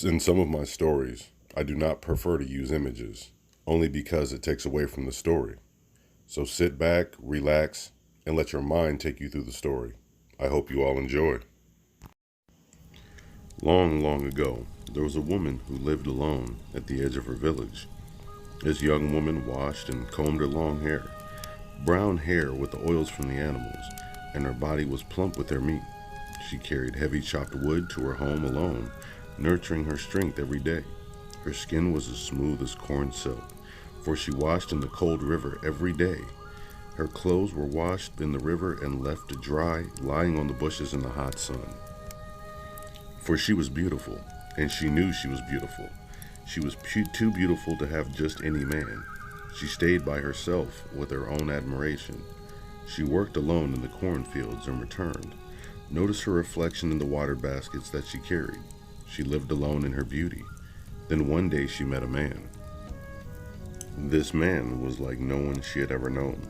In some of my stories, I do not prefer to use images, only because it takes away from the story. So sit back, relax, and let your mind take you through the story. I hope you all enjoy. Long, long ago, there was a woman who lived alone at the edge of her village. This young woman washed and combed her long hair, brown hair with the oils from the animals, and her body was plump with their meat. She carried heavy chopped wood to her home alone, nurturing her strength every day. Her skin was as smooth as corn silk, for she washed in the cold river every day. Her clothes were washed in the river and left to dry, lying on the bushes in the hot sun. For she was beautiful, and she knew she was beautiful. She was too beautiful to have just any man. She stayed by herself with her own admiration. She worked alone in the cornfields and returned. Notice her reflection in the water baskets that she carried. She lived alone in her beauty. Then one day she met a man. This man was like no one she had ever known.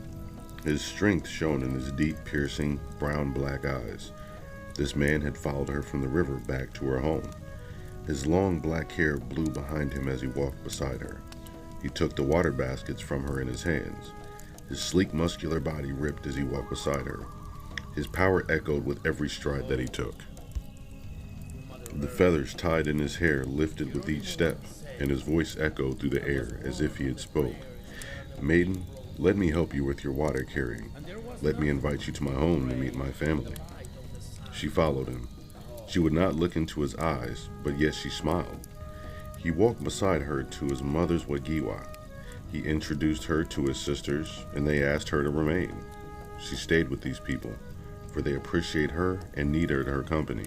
His strength shone in his deep, piercing, brown-black eyes. This man had followed her from the river back to her home. His long black hair blew behind him as he walked beside her. He took the water baskets from her in his hands. His sleek, muscular body ripped as he walked beside her. His power echoed with every stride that he took. The feathers tied in his hair lifted with each step, and his voice echoed through the air as if he had spoke. "Maiden, let me help you with your water carrying. Let me invite you to my home to meet my family." She followed him. She would not look into his eyes, but yet she smiled. He walked beside her to his mother's wagiwa. He introduced her to his sisters, and they asked her to remain. She stayed with these people, for they appreciate her and needed her company.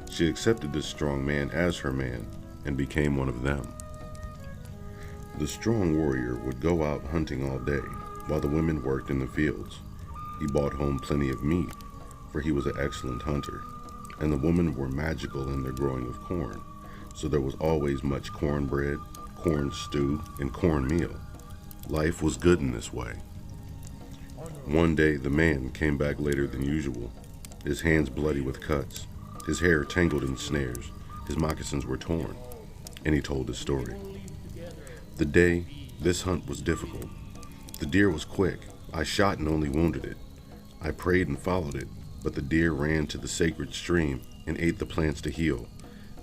She accepted this strong man as her man and became one of them. The strong warrior would go out hunting all day, while the women worked in the fields. He brought home plenty of meat, for he was an excellent hunter, and the women were magical in their growing of corn, so there was always much cornbread, corn stew, and cornmeal. Life was good in this way. One day the man came back later than usual, his hands bloody with cuts, his hair tangled in snares, his moccasins were torn, and he told his story. This hunt was difficult. The deer was quick. I shot and only wounded it. I prayed and followed it, but the deer ran to the sacred stream and ate the plants to heal.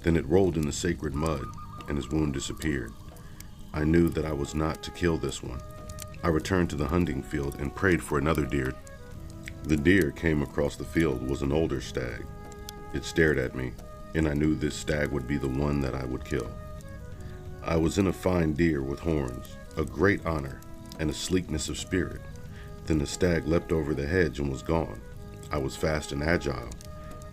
Then it rolled in the sacred mud, and his wound disappeared. I knew that I was not to kill this one. I returned to the hunting field and prayed for another deer. The deer came across the field was an older stag. It stared at me, and I knew this stag would be the one that I would kill. I was in a fine deer with horns, a great honor, and a sleekness of spirit. Then the stag leapt over the hedge and was gone. I was fast and agile.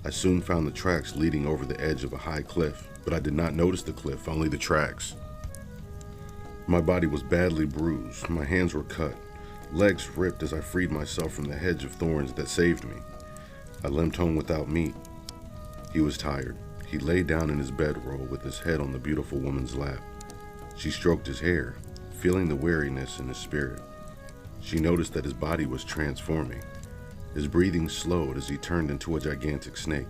I soon found the tracks leading over the edge of a high cliff, but I did not notice the cliff, only the tracks. My body was badly bruised, my hands were cut, legs ripped as I freed myself from the hedge of thorns that saved me. I limped home without meat. He was tired. He lay down in his bedroll with his head on the beautiful woman's lap. She stroked his hair, feeling the weariness in his spirit. She noticed that his body was transforming. His breathing slowed as he turned into a gigantic snake.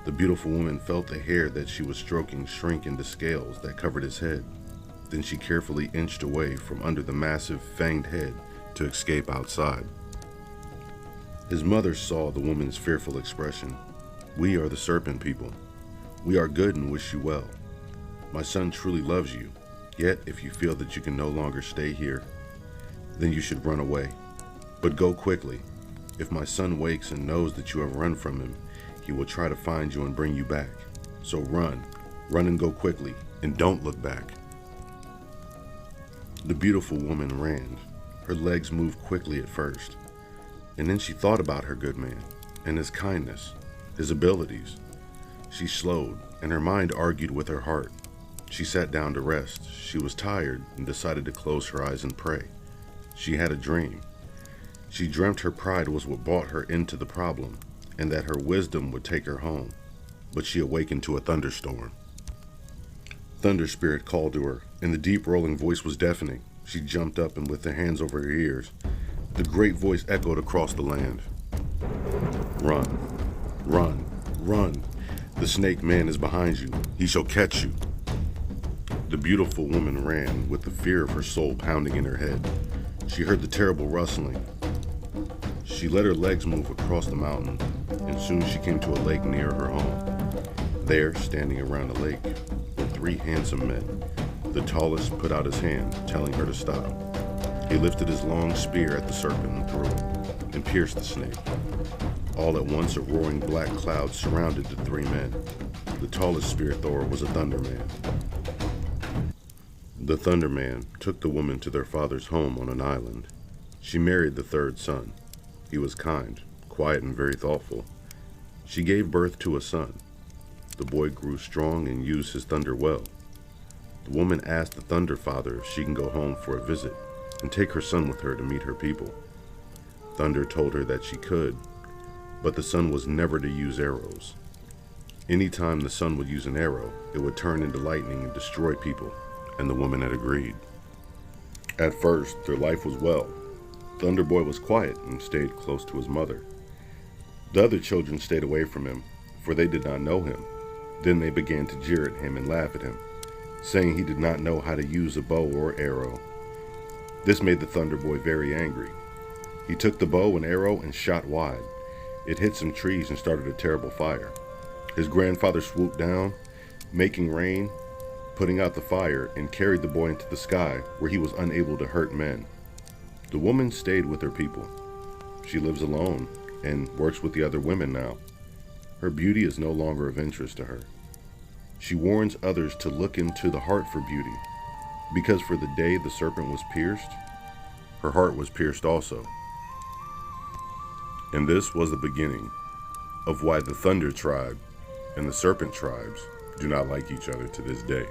The beautiful woman felt the hair that she was stroking shrink into scales that covered his head. Then she carefully inched away from under the massive fanged head to escape outside. His mother saw the woman's fearful expression. "We are the serpent people. We are good and wish you well. My son truly loves you. Yet if you feel that you can no longer stay here, then you should run away. But go quickly. If my son wakes and knows that you have run from him, he will try to find you and bring you back. So run and go quickly, and don't look back." The beautiful woman ran. Her legs moved quickly at first, and then she thought about her good man and his kindness, his abilities. She slowed, and her mind argued with her heart. She sat down to rest. She was tired and decided to close her eyes and pray. She had a dream. She dreamt her pride was what brought her into the problem, and that her wisdom would take her home. But she awakened to a thunderstorm. Thunder Spirit called to her, and the deep rolling voice was deafening. She jumped up, and with her hands over her ears, the great voice echoed across the land. "Run, run, run. The snake man is behind you. He shall catch you. The beautiful woman ran with the fear of her soul pounding in her head. She heard the terrible rustling. She let her legs move across the mountain, and soon she came to a lake near her home. There, standing around the lake, were 3 handsome men. The tallest put out his hand, telling her to stop. He lifted his long spear at the serpent and threw it, and pierced the snake. All at once, a roaring black cloud surrounded the 3 men. The tallest spear thrower was a Thunder Man. The Thunder Man took the woman to their father's home on an island. She married the 3rd son. He was kind, quiet, and very thoughtful. She gave birth to a son. The boy grew strong and used his thunder well. The woman asked the Thunder Father if she can go home for a visit and take her son with her to meet her people. Thunder told her that she could, but the son was never to use arrows. Anytime the son would use an arrow, it would turn into lightning and destroy people, and the woman had agreed. At first, their life was well. Thunder Boy was quiet and stayed close to his mother. The other children stayed away from him, for they did not know him. Then they began to jeer at him and laugh at him, saying he did not know how to use a bow or arrow. This made the Thunder Boy very angry. He took the bow and arrow and shot wide. It hit some trees and started a terrible fire. His grandfather swooped down, making rain, putting out the fire, and carried the boy into the sky, where he was unable to hurt men. The woman stayed with her people. She lives alone and works with the other women now. Her beauty is no longer of interest to her. She warns others to look into the heart for beauty, because for the day the serpent was pierced, her heart was pierced also. And this was the beginning of why the Thunder tribe and the Serpent tribes do not like each other to this day.